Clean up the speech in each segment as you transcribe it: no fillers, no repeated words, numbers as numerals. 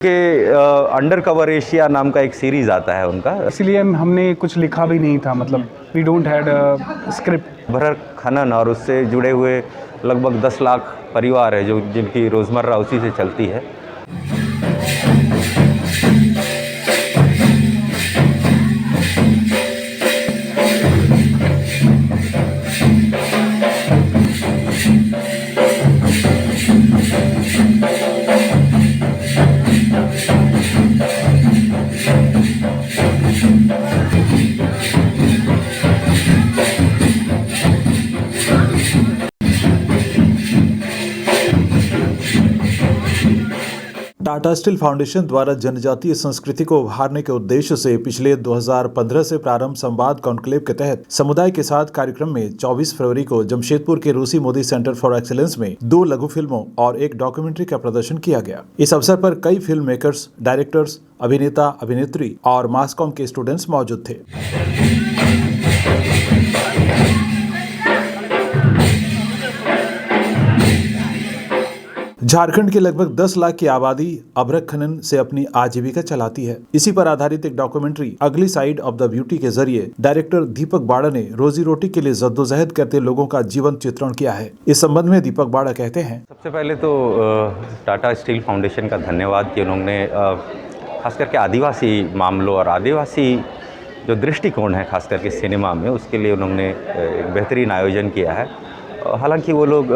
के under cover Asia नाम का एक सीरीज़ आता है उनका। इसलिए हमने कुछ लिखा भी नहीं था, मतलब वी डोंट हैड स्क्रिप्ट। भरर खनन और उससे जुड़े हुए लगभग 10 लाख परिवार है जो जिनकी रोज़मर्रा उसी से चलती है। टाटा स्टील फाउंडेशन द्वारा जनजातीय संस्कृति को उभारने के उद्देश्य से पिछले 2015 से प्रारंभ संवाद कॉन्क्लेव के तहत समुदाय के साथ कार्यक्रम में 24 फरवरी को जमशेदपुर के रूसी मोदी सेंटर फॉर एक्सीलेंस में 2 लघु फिल्मों और एक डॉक्यूमेंट्री का प्रदर्शन किया गया। इस अवसर पर कई फिल्म मेकर्स, डायरेक्टर्स, अभिनेता, अभिनेत्री और मास कॉम के स्टूडेंट्स मौजूद थे। झारखंड के लगभग 10 लाख की आबादी अभ्रक खनन से अपनी आजीविका चलाती है। इसी पर आधारित एक डॉक्यूमेंट्री अगली साइड ऑफ द ब्यूटी के जरिए डायरेक्टर दीपक बाड़ा ने रोजी रोटी के लिए जद्दोजहद करते लोगों का जीवन चित्रण किया है। इस संबंध में दीपक बाड़ा कहते हैं, सबसे पहले तो टाटा स्टील फाउंडेशन का धन्यवाद कि उन्होंने खास करके आदिवासी मामलों और आदिवासी जो दृष्टिकोण है खास करके सिनेमा में, उसके लिए उन्होंने एक बेहतरीन आयोजन किया है। हालांकि वो लोग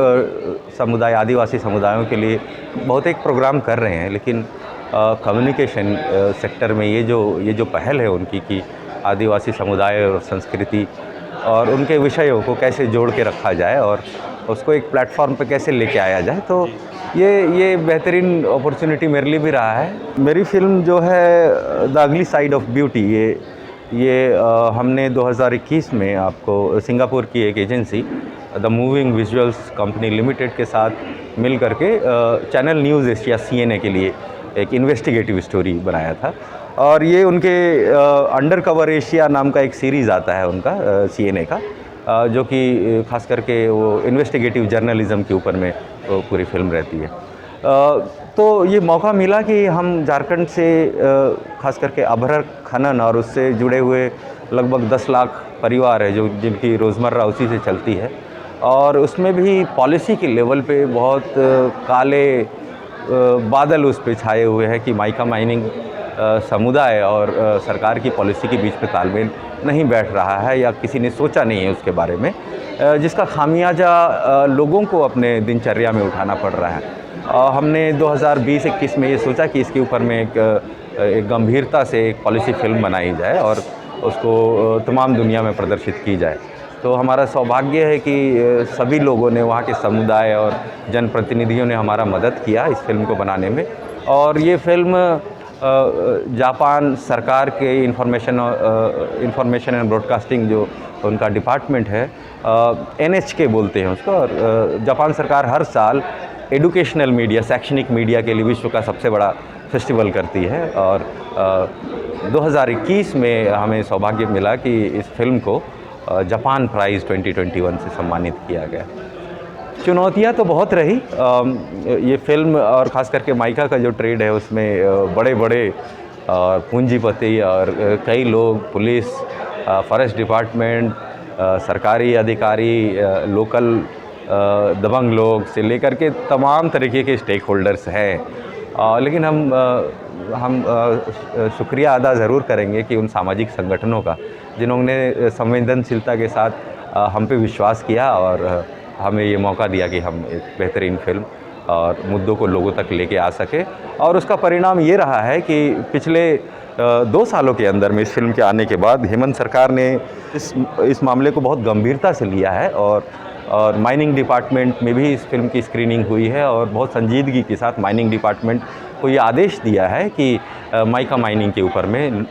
समुदाय, आदिवासी समुदायों के लिए बहुत एक प्रोग्राम कर रहे हैं, लेकिन कम्युनिकेशन सेक्टर में ये जो पहल है उनकी कि आदिवासी समुदाय और संस्कृति और उनके विषयों को कैसे जोड़ के रखा जाए और उसको एक प्लेटफॉर्म पे कैसे लेके आया जाए, तो ये बेहतरीन अपॉर्चुनिटी मेरे लिए भी रहा है। मेरी फिल्म जो है the ugly side of beauty, ये हमने 2021 में आपको सिंगापुर की एक agency the moving visuals company limited के साथ मिल करके चैनल न्यूज़ एशिया CNA के लिए एक इन्वेस्टिगेटिव स्टोरी बनाया था। और ये उनके अंडर कवर एशिया नाम का एक सीरीज़ आता है उनका CNA का, जो कि खास करके वो इन्वेस्टिगेटिव जर्नलिज़म के ऊपर में वो पूरी फिल्म रहती है। तो ये मौका मिला कि हम झारखंड से खास करके अभ्रक खनन और उससे जुड़े हुए लगभग 10 लाख परिवार है जो जिनकी रोज़मर्रा उसी से चलती है, और उसमें भी पॉलिसी के लेवल पे बहुत काले बादल उस पे छाए हुए हैं कि माइका माइनिंग समुदाय और सरकार की पॉलिसी के बीच में तालमेल नहीं बैठ रहा है या किसी ने सोचा नहीं है उसके बारे में, जिसका खामियाजा लोगों को अपने दिनचर्या में उठाना पड़ रहा है। हमने 2020-21 में ये सोचा कि इसके ऊपर में एक गंभीरता से एक पॉलिसी फिल्म बनाई जाए और उसको तमाम दुनिया में प्रदर्शित की जाए। तो हमारा सौभाग्य है कि सभी लोगों ने, वहाँ के समुदाय और जनप्रतिनिधियों ने हमारा मदद किया इस फिल्म को बनाने में। और ये फिल्म जापान सरकार के इंफॉर्मेशन एंड ब्रॉडकास्टिंग जो उनका डिपार्टमेंट है, NHK बोलते हैं उसको, और जापान सरकार हर साल एजुकेशनल मीडिया, शैक्षणिक मीडिया के लिए विश्व का सबसे बड़ा फेस्टिवल करती है। और 2021 में हमें सौभाग्य मिला कि इस फिल्म को जापान प्राइज़ 2021 से सम्मानित किया गया। चुनौतियां तो बहुत रही। ये फिल्म और ख़ास करके माइका का जो ट्रेड है उसमें बड़े बड़े पूंजीपति और कई लोग, पुलिस, फॉरेस्ट डिपार्टमेंट, सरकारी अधिकारी, लोकल दबंग लोग से लेकर के तमाम तरीके के स्टेक होल्डर्स हैं। लेकिन हम शुक्रिया अदा ज़रूर करेंगे कि उन सामाजिक संगठनों का जिन्होंने संवेदनशीलता के साथ हम पे विश्वास किया और हमें ये मौका दिया कि हम एक बेहतरीन फिल्म और मुद्दों को लोगों तक लेके आ सके। और उसका परिणाम ये रहा है कि पिछले 2 सालों के अंदर में इस फिल्म के आने के बाद हेमंत सरकार ने इस मामले को बहुत गंभीरता से लिया है और माइनिंग डिपार्टमेंट में भी इस फिल्म की स्क्रीनिंग हुई है और बहुत संजीदगी के साथ माइनिंग डिपार्टमेंट को ये आदेश दिया है कि माइका माइनिंग के ऊपर में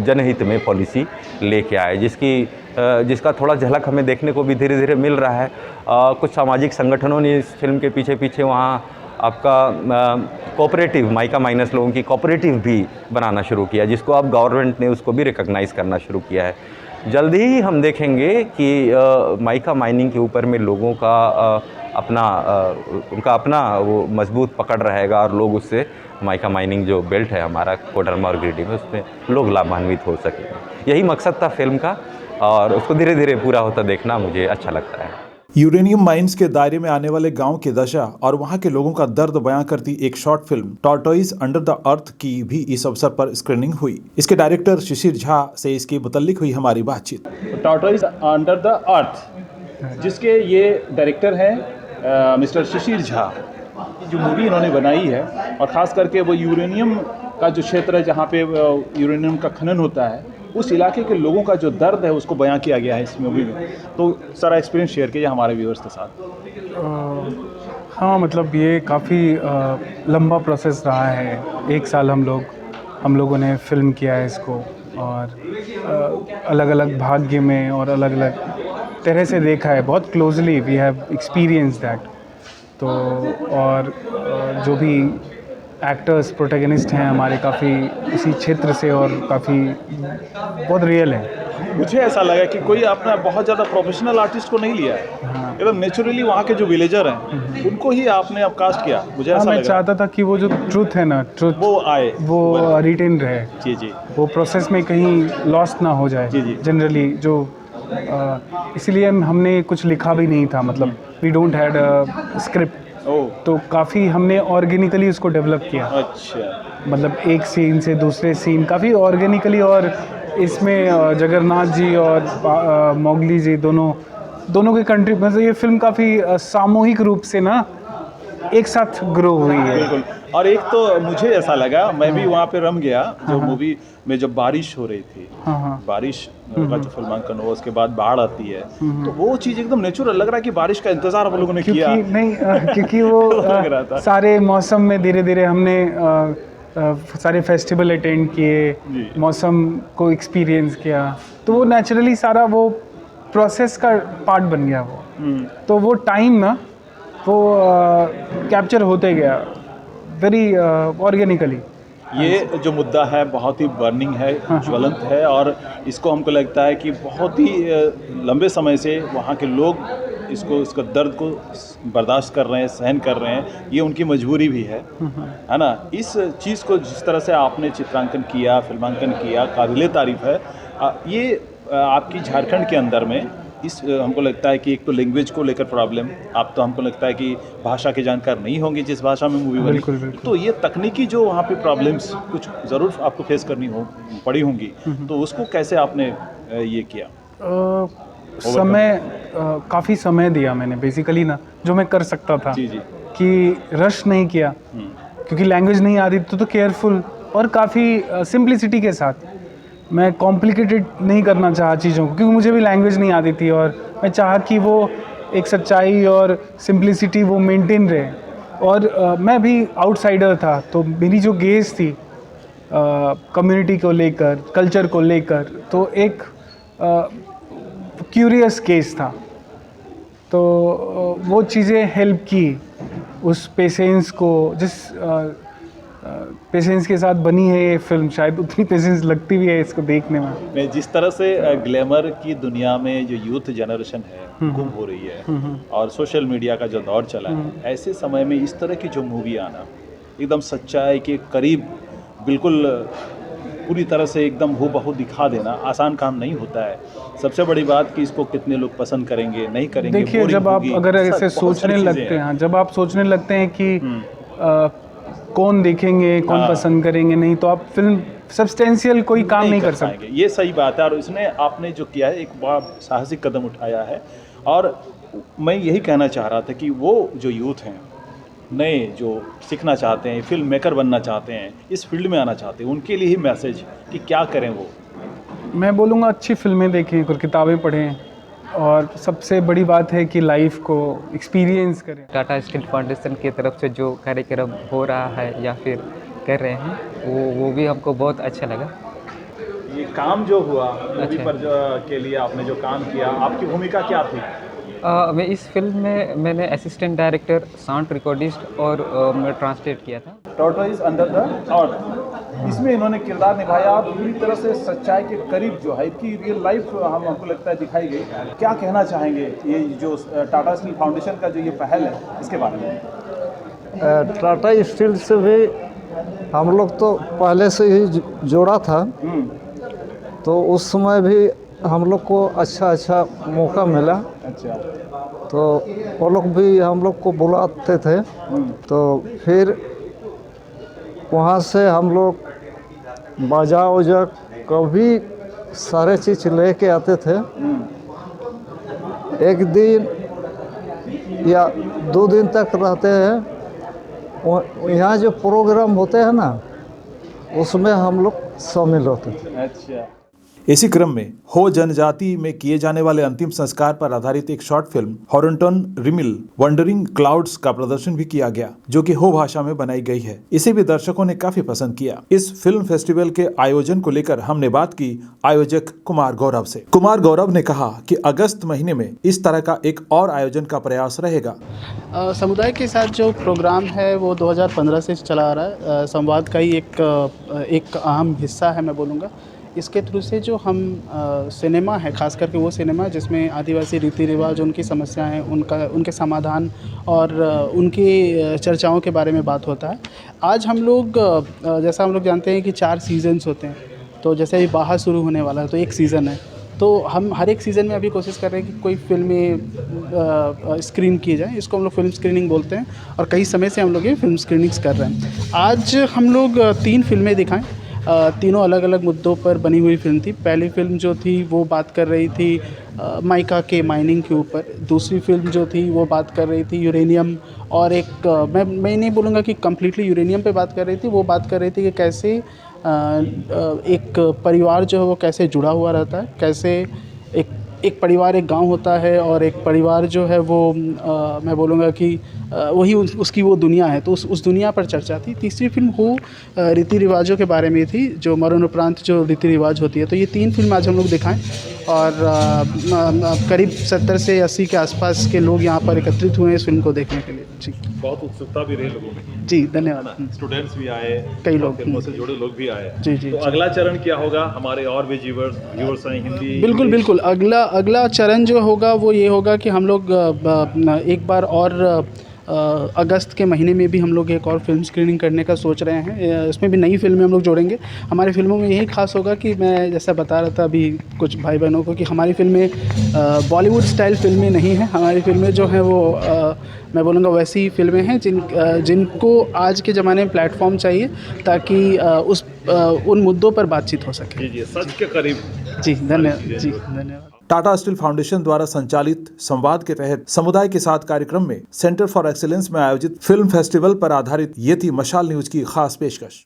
जनहित में पॉलिसी लेके आए, जिसका थोड़ा झलक हमें देखने को भी धीरे धीरे मिल रहा है। कुछ सामाजिक संगठनों ने इस फिल्म के पीछे वहाँ आपका कोऑपरेटिव, माइका माइनर्स लोगों की कोऑपरेटिव भी बनाना शुरू किया, जिसको अब गवर्नमेंट ने उसको भी रिकॉग्नाइज़ करना शुरू किया है। जल्दी ही हम देखेंगे कि माइका माइनिंग के ऊपर में लोगों का उनका अपना वो मजबूत पकड़ रहेगा और लोग उससे माइका माइनिंग जो बेल्ट है हमारा कोडरमा और गिरिडीह में, उसमें लोग लाभान्वित हो सकें। यही मकसद था फिल्म का, और उसको धीरे धीरे पूरा होता देखना मुझे अच्छा लगता है। यूरेनियम माइंस के दायरे में आने वाले गांव की दशा और वहां के लोगों का दर्द बयां करती एक short film tortoise under the earth की भी इस अवसर पर स्क्रीनिंग हुई। इसके डायरेक्टर शिशिर झा से इसके मुतल्लिक हुई हमारी बातचीत। टॉर्टोइज अंडर द अर्थ, जिसके ये डायरेक्टर हैं मिस्टर शिशिर झा। जो मूवी इन्होंने बनाई है, और ख़ास करके वो यूरेनियम का जो क्षेत्र है जहाँ पे यूरेनियम का खनन होता है, उस इलाके के लोगों का जो दर्द है उसको बयां किया गया है इस मूवी में। तो सारा एक्सपीरियंस शेयर कीजिए हमारे व्यूअर्स के साथ। हाँ, मतलब ये काफ़ी लंबा प्रोसेस रहा है। 1 साल हम लोगों ने फिल्म किया है इसको, और अलग अलग भाग्य में और अलग अलग तरह से देखा है, बहुत closely we have experience that. तो और जो भी एक्टर्स प्रोटैगनिस्ट हैं हमारे, काफ़ी इसी क्षेत्र से और काफ़ी बहुत रियल है। मुझे ऐसा लगा कि कोई अपना बहुत ज़्यादा प्रोफेशनल आर्टिस्ट को नहीं लिया है, एकदम नेचुरली वहाँ के जो विलेजर हैं उनको ही आपने अब कास्ट किया। मुझे ऐसा मैं लगा चाहता था कि वो जो ट्रूथ है ना, ट्रूथ वो आए, वो रिटेन रहे। जी जी, वो प्रोसेस में कहीं लॉस्ट ना हो जाए। जी, जी। जनरली जो इसीलिए हमने कुछ लिखा भी नहीं था, मतलब we don't had a script, oh तो काफ़ी हमने ऑर्गेनिकली उसको डेवलप किया। अच्छा, मतलब एक सीन से दूसरे सीन काफ़ी ऑर्गेनिकली, और इसमें जगन्नाथ जी और मोगली जी दोनों के मतलब ये फिल्म काफ़ी सामूहिक रूप से ना एक साथ ग्रो हुई है। बिल्कुल। और एक तो मुझे ऐसा लगा, मैं भी वहाँ पे रम गया जो मूवी में जब बारिश हो रही थी, हाँ। बारिश का जो फिल्मांकन हुआ, उसके बाद बाढ़ आती है, तो वो चीज़ एकदम नेचुरल लग रहा है कि बारिश का इंतजार हम लोगों ने किया। क्योंकि वो लग रहा था। सारे मौसम में धीरे धीरे हमने सारे फेस्टिवल अटेंड किए, जी। मौसम को एक्सपीरियंस किया, तो वो नेचुरली सारा वो प्रोसेस का पार्ट बन गया वो। तो वो टाइम ना वो कैप्चर होते गया वेरी ऑर्गेनिकली। ये जो मुद्दा है बहुत ही बर्निंग है, ज्वलंत है, और इसको हमको लगता है कि बहुत ही लंबे समय से वहाँ के लोग इसका दर्द को बर्दाश्त कर रहे हैं, सहन कर रहे हैं, ये उनकी मजबूरी भी है ना। इस चीज़ को जिस तरह से आपने चित्रांकन किया, फिल्मांकन किया, काबिले तारीफ़ है। ये आपकी झारखंड के अंदर में हमको लगता है कि एक तो लैंग्वेज को लेकर प्रॉब्लम, आप तो हमको लगता है कि भाषा के जानकार नहीं होंगे जिस भाषा में मूवी बनी, बिल्कुल। तो ये तकनीकी जो वहाँ पे प्रॉब्लम्स कुछ ज़रूर आपको फेस करनी पड़ी होंगी, तो उसको कैसे आपने ये किया? समय काफ़ी समय दिया मैंने बेसिकली ना, जो मैं कर सकता था। जी जी, कि रश नहीं किया, क्योंकि लैंग्वेज नहीं आती तो केयरफुल और काफ़ी सिंप्लिसिटी के साथ। मैं कॉम्प्लिकेटेड नहीं करना चाहा चीज़ों को, क्योंकि मुझे भी लैंग्वेज नहीं आती थी, और मैं चाहा कि वो एक सच्चाई और सिंप्लिसिटी वो मेंटेन रहे। और मैं भी आउटसाइडर था, तो मेरी जो गेज थी कम्युनिटी को लेकर, कल्चर को लेकर, तो एक क्यूरियस केस था। तो वो चीज़ें हेल्प की उस पेशेंस को, जिस पेशेंस के साथ बनी है ये फिल्म, शायद उतनी पेशेंस लगती भी है इसको देखने में। मैं जिस तरह से ग्लैमर की दुनिया में जो यूथ जनरेशन है गुम हो रही है, और सोशल मीडिया का जो दौर चला है, ऐसे समय में इस तरह की जो मूवी आना, एकदम सच्चाई के करीब बिल्कुल पूरी तरह से एकदम हूबहू दिखा देना आसान काम नहीं होता है। सबसे बड़ी बात कि इसको कितने लोग पसंद करेंगे, नहीं करेंगे। देखिए, जब आप अगर ऐसे सोचने लगते हैं, जब आप सोचने लगते हैं कि कौन देखेंगे, कौन पसंद करेंगे, नहीं तो आप फिल्म सब्सटेंशियल कोई काम नहीं कर सकते। ये सही बात है, और इसमें आपने जो किया है एक बड़ा साहसिक कदम उठाया है। और मैं यही कहना चाह रहा था कि वो जो यूथ हैं, नए जो सीखना चाहते हैं, फिल्म मेकर बनना चाहते हैं, इस फील्ड में आना चाहते हैं, उनके लिए ही मैसेज कि क्या करें वो? मैं बोलूँगा अच्छी फिल्में देखें, कुछ किताबें पढ़ें, और सबसे बड़ी बात है कि लाइफ को एक्सपीरियंस करें। टाटा स्टील फाउंडेशन की तरफ से जो कार्यक्रम हो रहा है या फिर कर रहे हैं, वो भी हमको बहुत अच्छा लगा। ये काम जो हुआ मूवी पर के लिए आपने जो काम किया, आपकी भूमिका क्या थी? मैं इस फिल्म में मैंने असिस्टेंट डायरेक्टर, साउंड रिकॉर्डिस्ट और मैं ट्रांसलेट किया था। टॉर्टोइज अंडर द अर्थ, इसमें इन्होंने किरदार निभाया पूरी तरह से सच्चाई के करीब, जो है इसकी रियल लाइफ हमको लगता है दिखाई गई। क्या कहना चाहेंगे ये जो टाटा स्टील फाउंडेशन का जो ये पहल है, इसके बारे में? टाटा स्टील से भी हम लोग तो पहले से ही जोड़ा था, तो उस समय भी हम लोग को अच्छा मौका मिला। अच्छा। तो वो लोग भी हम लोग को बुलाते थे, तो फिर वहाँ से हम लोग बाजा वजा कभी सारे चीज़ लेके आते थे। एक दिन या 2 दिन तक रहते हैं। यहाँ जो प्रोग्राम होते हैं ना, उसमें हम लोग शामिल होते थे। अच्छा। इसी क्रम में हो जनजाति में किए जाने वाले अंतिम संस्कार पर आधारित एक शॉर्ट फिल्म हॉरंटन रिमिल वंडरिंग क्लाउड्स का प्रदर्शन भी किया गया, जो कि हो भाषा में बनाई गई है। इसे भी दर्शकों ने काफी पसंद किया। इस फिल्म फेस्टिवल के आयोजन को लेकर हमने बात की आयोजक कुमार गौरव से। कुमार गौरव ने कहा कि अगस्त महीने में इस तरह का एक और आयोजन का प्रयास रहेगा। समुदाय के साथ जो प्रोग्राम है वो 2015 से चला आ रहा है। संवाद का ही एक अहम हिस्सा है, मैं बोलूँगा। इसके थ्रू से जो हम सिनेमा है, ख़ास करके वो सिनेमा जिसमें आदिवासी रीति रिवाज, उनकी समस्याएं हैं, उनके समाधान और उनकी चर्चाओं के बारे में बात होता है। आज हम लोग जैसा हम लोग जानते हैं कि 4 सीज़न्स होते हैं, तो जैसे अभी बाहर शुरू होने वाला है तो 1 सीज़न है, तो हम हर एक सीज़न में अभी कोशिश कर रहे हैं कि कोई फिल्में स्क्रीन की जाए। इसको हम लोग फिल्म स्क्रीनिंग बोलते हैं, और कई समय से हम लोग ये फिल्म स्क्रीनिंग्स कर रहे हैं। आज हम लोग 3 फिल्में दिखाएं। तीनों अलग अलग मुद्दों पर बनी हुई फिल्म थी। पहली फिल्म जो थी वो बात कर रही थी माइका के माइनिंग के ऊपर। दूसरी फिल्म जो थी वो बात कर रही थी यूरेनियम, और एक मैं नहीं बोलूँगा कि कम्प्लीटली यूरेनियम पे बात कर रही थी। वो बात कर रही थी कि कैसे एक परिवार जो है वो कैसे जुड़ा हुआ रहता है, कैसे एक परिवार एक गांव होता है, और एक परिवार जो है वो मैं बोलूँगा कि वही उसकी वो दुनिया है, तो उस दुनिया पर चर्चा थी। तीसरी फिल्म हो रीति रिवाजों के बारे में थी, जो मरण उपरांत जो रीति रिवाज होती है। तो ये 3 फिल्म आज हम लोग दिखाएं, और करीब 70 से 80 के आसपास के लोग यहाँ पर एकत्रित हुए हैं इस फिल्म को देखने के लिए। जी, बहुत उत्सुकता भी रही लोगों में। जी, धन्यवाद। स्टूडेंट्स भी आए, कई लोग, फिल्मों से जुड़े लोग भी आए। जी। तो अगला चरण क्या होगा? हमारे और भी व्यूअर्स हैं हिंदी। बिल्कुल। अगला चरण जो होगा वो ये होगा कि हम लोग एक बार और अगस्त के महीने में भी हम लोग एक और फिल्म स्क्रीनिंग करने का सोच रहे हैं। इसमें भी नई फिल्में हम लोग जोड़ेंगे। हमारी फिल्मों में यही खास होगा कि मैं जैसा बता रहा था अभी कुछ भाई बहनों को, कि हमारी फिल्में बॉलीवुड स्टाइल फिल्में नहीं हैं। हमारी फिल्में जो हैं वो मैं बोलूँगा वैसी फिल्में हैं जिनको आज के ज़माने में प्लेटफॉर्म चाहिए, ताकि उन मुद्दों पर बातचीत हो सके। जी, सच के करीब। जी, धन्यवाद। टाटा स्टील फाउंडेशन द्वारा संचालित संवाद के तहत समुदाय के साथ कार्यक्रम में सेंटर फॉर एक्सीलेंस में आयोजित फिल्म फेस्टिवल पर आधारित ये थी मशाल न्यूज की खास पेशकश।